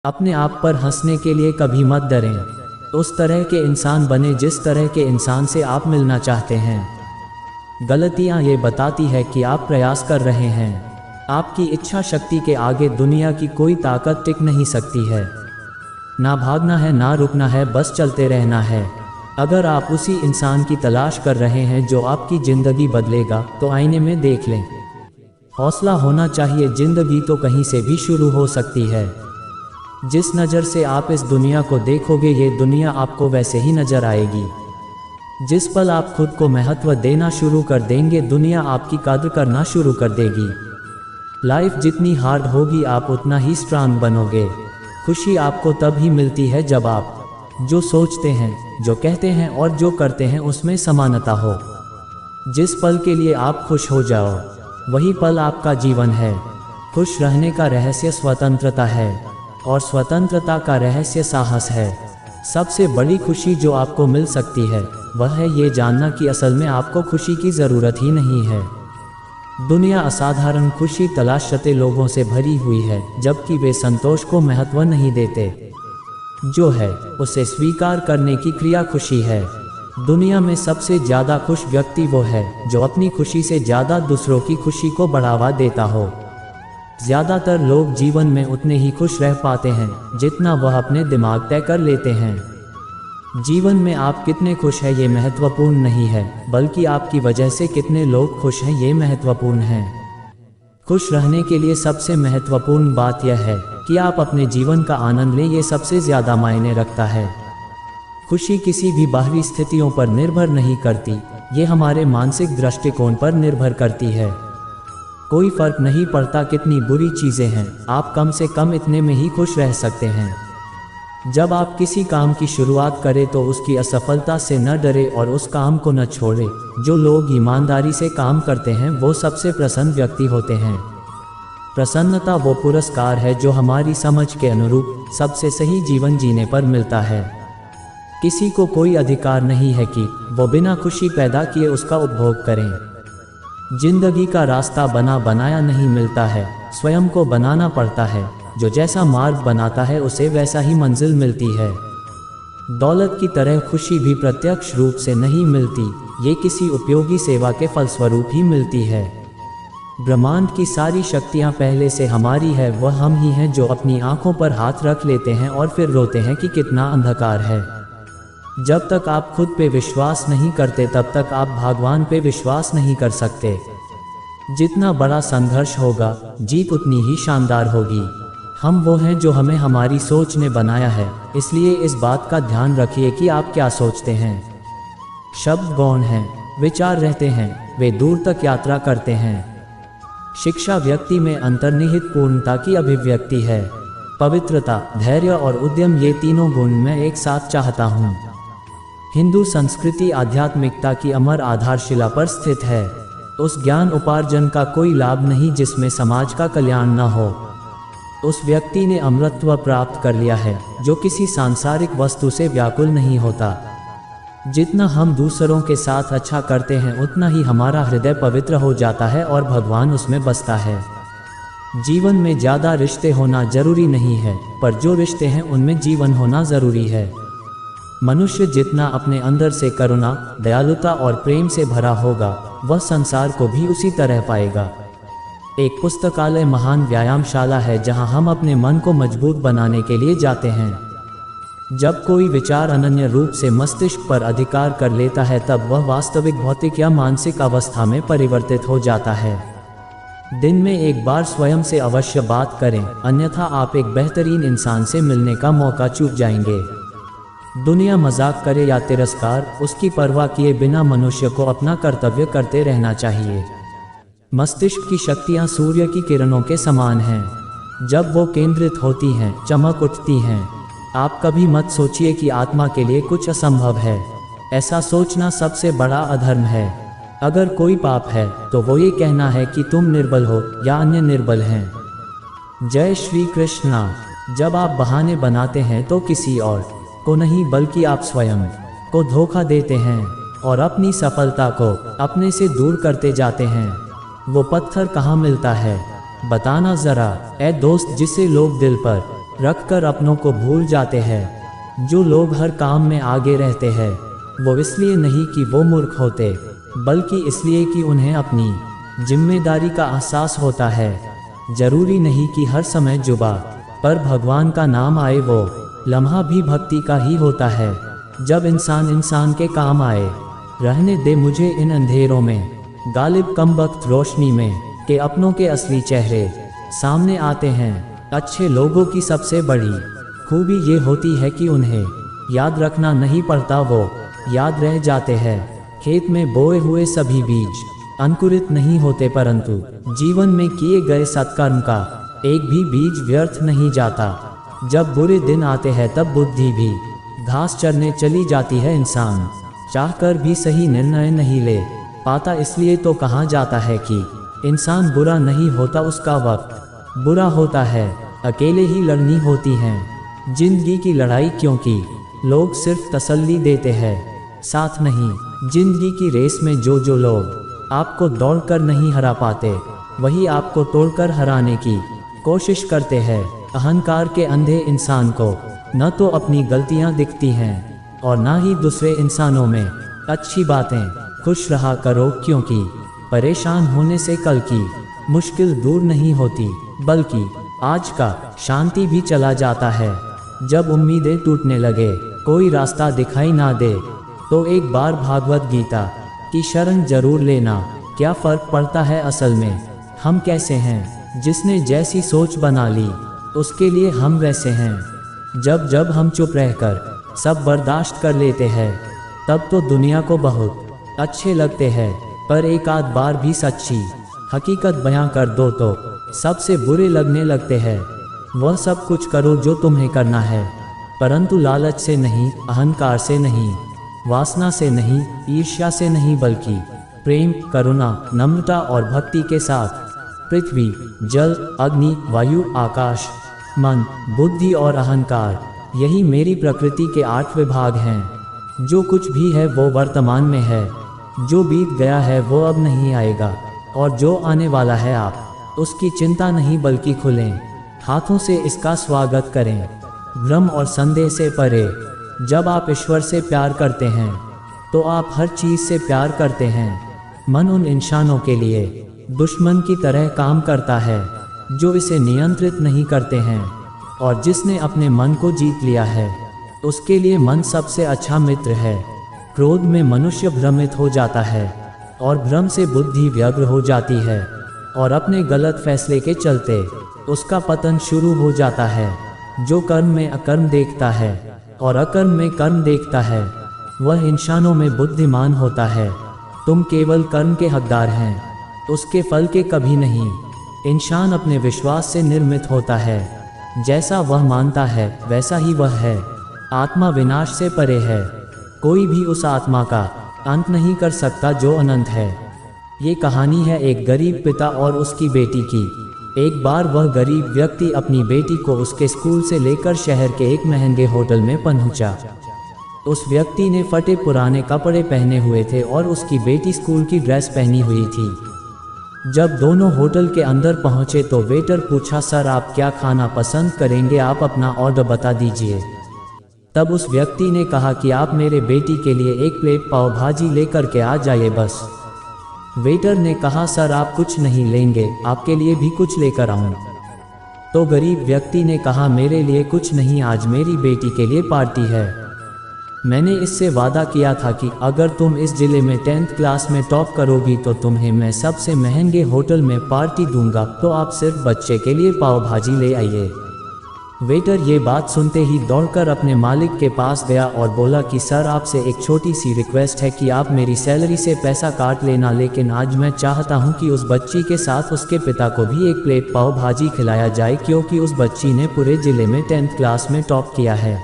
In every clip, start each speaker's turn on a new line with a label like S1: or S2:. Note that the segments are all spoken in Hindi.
S1: अपने आप पर हंसने के लिए कभी मत डरें। उस तरह के इंसान बने जिस तरह के इंसान से आप मिलना चाहते हैं। गलतियां ये बताती है कि आप प्रयास कर रहे हैं। आपकी इच्छा शक्ति के आगे दुनिया की कोई ताकत टिक नहीं सकती है। ना भागना है ना रुकना है, बस चलते रहना है। अगर आप उसी इंसान की तलाश कर रहे हैं जो आपकी ज़िंदगी बदलेगा, तो आईने में देख लें। हौसला होना चाहिए, ज़िंदगी तो कहीं से भी शुरू हो सकती है। जिस नज़र से आप इस दुनिया को देखोगे, ये दुनिया आपको वैसे ही नज़र आएगी। जिस पल आप खुद को महत्व देना शुरू कर देंगे, दुनिया आपकी कद्र करना शुरू कर देगी। लाइफ जितनी हार्ड होगी, आप उतना ही स्ट्रांग बनोगे। खुशी आपको तब ही मिलती है जब आप जो सोचते हैं, जो कहते हैं और जो करते हैं उसमें समानता हो। जिस पल के लिए आप खुश हो जाओ, वही पल आपका जीवन है। खुश रहने का रहस्य स्वतंत्रता है, और स्वतंत्रता का रहस्य साहस है। सबसे बड़ी खुशी जो आपको मिल सकती है, वह है ये जानना कि असल में आपको खुशी की ज़रूरत ही नहीं है। दुनिया असाधारण खुशी तलाशते लोगों से भरी हुई है, जबकि वे संतोष को महत्व नहीं देते। जो है उसे स्वीकार करने की क्रिया खुशी है। दुनिया में सबसे ज़्यादा खुश व्यक्ति वो है जो अपनी खुशी से ज़्यादा दूसरों की खुशी को बढ़ावा देता हो। ज़्यादातर लोग जीवन में उतने ही खुश रह पाते हैं जितना वह अपने दिमाग तय कर लेते हैं। जीवन में आप कितने खुश हैं ये महत्वपूर्ण नहीं है, बल्कि आपकी वजह से कितने लोग खुश हैं ये महत्वपूर्ण है। खुश रहने के लिए सबसे महत्वपूर्ण बात यह है कि आप अपने जीवन का आनंद लें, ये सबसे ज़्यादा मायने रखता है। खुशी किसी भी बाहरी स्थितियों पर निर्भर नहीं करती, ये हमारे मानसिक दृष्टिकोण पर निर्भर करती है। कोई फर्क नहीं पड़ता कितनी बुरी चीज़ें हैं, आप कम से कम इतने में ही खुश रह सकते हैं। जब आप किसी काम की शुरुआत करें तो उसकी असफलता से न डरे और उस काम को न छोड़ें। जो लोग ईमानदारी से काम करते हैं वो सबसे प्रसन्न व्यक्ति होते हैं। प्रसन्नता वो पुरस्कार है जो हमारी समझ के अनुरूप सबसे सही जीवन जीने पर मिलता है। किसी को कोई अधिकार नहीं है कि वो बिना खुशी पैदा किए उसका उपभोग करें। जिंदगी का रास्ता बना बनाया नहीं मिलता है, स्वयं को बनाना पड़ता है। जो जैसा मार्ग बनाता है उसे वैसा ही मंजिल मिलती है। दौलत की तरह खुशी भी प्रत्यक्ष रूप से नहीं मिलती, ये किसी उपयोगी सेवा के फलस्वरूप ही मिलती है। ब्रह्मांड की सारी शक्तियाँ पहले से हमारी है, वह हम ही हैं जो अपनी आंखों पर हाथ रख लेते हैं और फिर रोते हैं कि कितना अंधकार है। जब तक आप खुद पे विश्वास नहीं करते तब तक आप भगवान पे विश्वास नहीं कर सकते। जितना बड़ा संघर्ष होगा, जीत उतनी ही शानदार होगी। हम वो हैं जो हमें हमारी सोच ने बनाया है, इसलिए इस बात का ध्यान रखिए कि आप क्या सोचते हैं। शब्द गौण हैं, विचार रहते हैं, वे दूर तक यात्रा करते हैं। शिक्षा व्यक्ति में अंतर्निहित पूर्णता की अभिव्यक्ति है। पवित्रता, धैर्य और उद्यम, ये तीनों गुण मैं एक साथ चाहता हूँ। हिंदू संस्कृति आध्यात्मिकता की अमर आधारशिला पर स्थित है। उस ज्ञान उपार्जन का कोई लाभ नहीं जिसमें समाज का कल्याण न हो। उस व्यक्ति ने अमरत्व प्राप्त कर लिया है जो किसी सांसारिक वस्तु से व्याकुल नहीं होता। जितना हम दूसरों के साथ अच्छा करते हैं, उतना ही हमारा हृदय पवित्र हो जाता है और भगवान उसमें बसता है। जीवन में ज़्यादा रिश्ते होना जरूरी नहीं है, पर जो रिश्ते हैं उनमें जीवन होना ज़रूरी है। मनुष्य जितना अपने अंदर से करुणा, दयालुता और प्रेम से भरा होगा, वह संसार को भी उसी तरह पाएगा। एक पुस्तकालय महान व्यायामशाला है जहां हम अपने मन को मजबूत बनाने के लिए जाते हैं। जब कोई विचार अनन्य रूप से मस्तिष्क पर अधिकार कर लेता है, तब वह वास्तविक भौतिक या मानसिक अवस्था में परिवर्तित हो जाता है। दिन में एक बार स्वयं से अवश्य बात करें, अन्यथा आप एक बेहतरीन इंसान से मिलने का मौका चूक जाएंगे। दुनिया मजाक करे या तिरस्कार, उसकी परवाह किए बिना मनुष्य को अपना कर्तव्य करते रहना चाहिए। मस्तिष्क की शक्तियाँ सूर्य की किरणों के समान हैं। जब वो केंद्रित होती हैं, चमक उठती हैं। आप कभी मत सोचिए कि आत्मा के लिए कुछ असंभव है। ऐसा सोचना सबसे बड़ा अधर्म है। अगर कोई पाप है तो वो ये कहना है कि तुम निर्बल हो या अन्य निर्बल हैं। जय श्री कृष्णा। जब आप बहाने बनाते हैं तो किसी और को नहीं बल्कि आप स्वयं को धोखा देते हैं और अपनी सफलता को अपने से दूर करते जाते हैं। वो पत्थर कहाँ मिलता है, बताना ज़रा, ए दोस्त जिसे लोग दिल पर रखकर अपनों को भूल जाते हैं। जो लोग हर काम में आगे रहते हैं वो इसलिए नहीं कि वो मूर्ख होते, बल्कि इसलिए कि उन्हें अपनी जिम्मेदारी का एहसास होता है। जरूरी नहीं कि हर समय जुबा पर भगवान का नाम आए, वो लम्हा भी भक्ति का ही होता है जब इंसान के काम आए। रहने दे मुझे इन अंधेरों में, गालिब कम वक्त रोशनी में, के अपनों के असली चेहरे सामने आते हैं। अच्छे लोगों की सबसे बड़ी खूबी ये होती है कि उन्हें याद रखना नहीं पड़ता, वो याद रह जाते हैं। खेत में बोए हुए सभी बीज अंकुरित नहीं होते, परंतु जीवन में किए गए सत्कर्म का एक भी बीज व्यर्थ नहीं जाता। जब बुरे दिन आते हैं तब बुद्धि भी घास चरने चली जाती है। इंसान चाहकर भी सही निर्णय नहीं ले पाता, इसलिए तो कहा जाता है कि इंसान बुरा नहीं होता, उसका वक्त बुरा होता है। अकेले ही लड़नी होती हैं जिंदगी की लड़ाई, क्योंकि लोग सिर्फ तसल्ली देते हैं, साथ नहीं। जिंदगी की रेस में जो लोग आपको दौड़कर नहीं हरा पाते, वही आपको तोड़कर हराने की कोशिश करते हैं। अहंकार के अंधे इंसान को न तो अपनी गलतियां दिखती हैं और ना ही दूसरे इंसानों में अच्छी बातें। खुश रहा करो, क्योंकि परेशान होने से कल की मुश्किल दूर नहीं होती, बल्कि आज का शांति भी चला जाता है। जब उम्मीदें टूटने लगे, कोई रास्ता दिखाई ना दे, तो एक बार भागवत गीता की शरण जरूर लेना। क्या फर्क पड़ता है असल में हम कैसे हैं, जिसने जैसी सोच बना ली उसके लिए हम वैसे हैं। जब हम चुप रहकर सब बर्दाश्त कर लेते हैं, तब तो दुनिया को बहुत अच्छे लगते हैं, पर एक आध बार भी सच्ची हकीकत बयां कर दो तो सबसे बुरे लगने लगते हैं। वह सब कुछ करो जो तुम्हें करना है, परंतु लालच से नहीं, अहंकार से नहीं, वासना से नहीं, ईर्ष्या से नहीं, बल्कि प्रेम, करुणा, नम्रता और भक्ति के साथ। पृथ्वी, जल, अग्नि, वायु, आकाश, मन, बुद्धि और अहंकार, यही मेरी प्रकृति के 8 विभाग हैं। जो कुछ भी है वो वर्तमान में है, जो बीत गया है वो अब नहीं आएगा, और जो आने वाला है आप उसकी चिंता नहीं बल्कि खुले हाथों से इसका स्वागत करें। भ्रम और संदेह से परे। जब आप ईश्वर से प्यार करते हैं तो आप हर चीज़ से प्यार करते हैं। मन उन इंसानों के लिए दुश्मन की तरह काम करता है जो इसे नियंत्रित नहीं करते हैं, और जिसने अपने मन को जीत लिया है उसके लिए मन सबसे अच्छा मित्र है। क्रोध में मनुष्य भ्रमित हो जाता है और भ्रम से बुद्धि व्यग्र हो जाती है, और अपने गलत फैसले के चलते उसका पतन शुरू हो जाता है। जो कर्म में अकर्म देखता है और अकर्म में कर्म देखता है, वह इंसानों में बुद्धिमान होता है। तुम केवल कर्म के हकदार हैं, उसके फल के कभी नहीं। इंसान अपने विश्वास से निर्मित होता है, जैसा वह मानता है वैसा ही वह है। आत्मा विनाश से परे है, कोई भी उस आत्मा का अंत नहीं कर सकता जो अनंत है। ये कहानी है एक गरीब पिता और उसकी बेटी की। एक बार वह गरीब व्यक्ति अपनी बेटी को उसके स्कूल से लेकर शहर के एक महंगे होटल में पहुंचा। उस व्यक्ति ने फटे पुराने कपड़े पहने हुए थे और उसकी बेटी स्कूल की ड्रेस पहनी हुई थी। जब दोनों होटल के अंदर पहुंचे तो वेटर पूछा, सर आप क्या खाना पसंद करेंगे, आप अपना ऑर्डर बता दीजिए। तब उस व्यक्ति ने कहा कि आप मेरे बेटी के लिए 1 प्लेट पाव भाजी लेकर के आ जाइए बस। वेटर ने कहा, सर आप कुछ नहीं लेंगे, आपके लिए भी कुछ लेकर आऊं? तो गरीब व्यक्ति ने कहा, मेरे लिए कुछ नहीं, आज मेरी बेटी के लिए पार्टी है। मैंने इससे वादा किया था कि अगर तुम इस जिले में 10th क्लास में टॉप करोगी तो तुम्हें मैं सबसे महंगे होटल में पार्टी दूंगा, तो आप सिर्फ बच्चे के लिए पाव भाजी ले आइए। वेटर ये बात सुनते ही दौड़कर अपने मालिक के पास गया और बोला कि सर आपसे एक छोटी सी रिक्वेस्ट है कि आप मेरी सैलरी से पैसा काट लेना, लेकिन आज मैं चाहता हूं कि उस बच्ची के साथ उसके पिता को भी 1 प्लेट पाव भाजी खिलाया जाए, क्योंकि उस बच्ची ने पूरे जिले में 10th क्लास में टॉप किया है।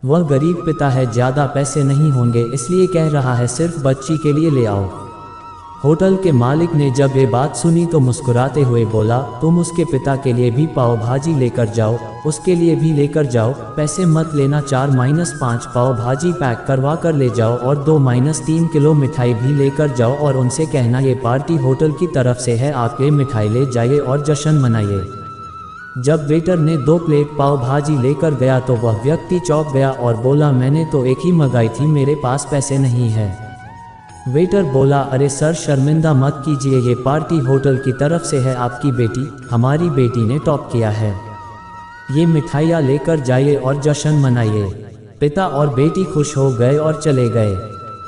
S1: वह गरीब पिता है, ज़्यादा पैसे नहीं होंगे, इसलिए कह रहा है सिर्फ बच्ची के लिए ले आओ। होटल के मालिक ने जब ये बात सुनी तो मुस्कुराते हुए बोला, तुम उसके पिता के लिए भी पाव भाजी लेकर जाओ, उसके लिए भी लेकर जाओ, पैसे मत लेना, 4-5 पाव भाजी पैक करवा कर ले जाओ और 2-3 किलो मिठाई भी लेकर जाओ, और उनसे कहना ये पार्टी होटल की तरफ से है, आके मिठाई ले जाइए और जश्न मनाइए। जब वेटर ने 2 प्लेट पाव भाजी लेकर गया तो वह व्यक्ति चौंक गया और बोला, मैंने तो एक ही मंगाई थी, मेरे पास पैसे नहीं है। वेटर बोला, अरे सर शर्मिंदा मत कीजिए, ये पार्टी होटल की तरफ से है, आपकी बेटी, हमारी बेटी ने टॉप किया है, ये मिठाइयाँ लेकर जाइए और जश्न मनाइए। पिता और बेटी खुश हो गए और चले गए।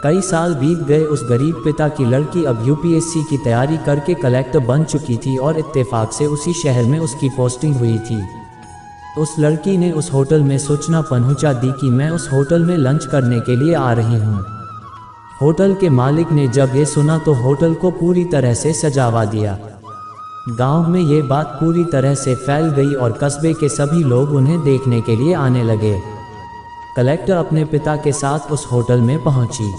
S1: कई साल बीत गए। उस गरीब पिता की लड़की अब यूपीएससी की तैयारी करके कलेक्टर बन चुकी थी और इत्तेफाक से उसी शहर में उसकी पोस्टिंग हुई थी। उस लड़की ने उस होटल में सूचना पहुंचा दी कि मैं उस होटल में लंच करने के लिए आ रही हूं। होटल के मालिक ने जब ये सुना तो होटल को पूरी तरह से सजावा दिया। गांव में ये बात पूरी तरह से फैल गई और कस्बे के सभी लोग उन्हें देखने के लिए आने लगे। कलेक्टर अपने पिता के साथ उस होटल में पहुंची।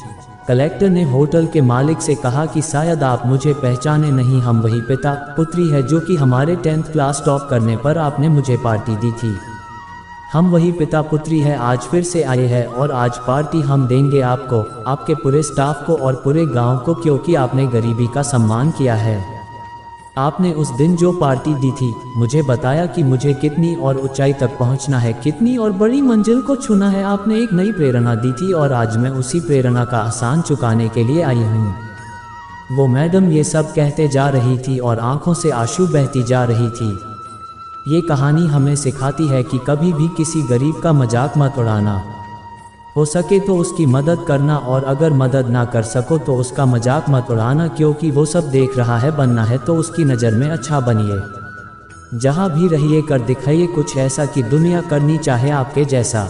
S1: कलेक्टर ने होटल के मालिक से कहा कि शायद आप मुझे पहचाने नहीं, हम वही पिता पुत्री है जो कि हमारे 10th क्लास टॉप करने पर आपने मुझे पार्टी दी थी। हम वही पिता पुत्री है, आज फिर से आए हैं और आज पार्टी हम देंगे आपको, आपके पूरे स्टाफ को और पूरे गांव को, क्योंकि आपने गरीबी का सम्मान किया है। आपने उस दिन जो पार्टी दी थी, मुझे बताया कि मुझे कितनी और ऊंचाई तक पहुंचना है, कितनी और बड़ी मंजिल को छूना है। आपने एक नई प्रेरणा दी थी और आज मैं उसी प्रेरणा का एहसान चुकाने के लिए आई हूँ। वो मैडम ये सब कहते जा रही थी और आंखों से आंसू बहती जा रही थी। ये कहानी हमें सिखाती है कि कभी भी किसी गरीब का मजाक मत उड़ाना। हो सके तो उसकी मदद करना और अगर मदद ना कर सको तो उसका मजाक मत उड़ाना, क्योंकि वो सब देख रहा है। बनना है तो उसकी नज़र में अच्छा बनिए। जहाँ भी रहिए कर दिखाइए कुछ ऐसा कि दुनिया करनी चाहे आपके जैसा।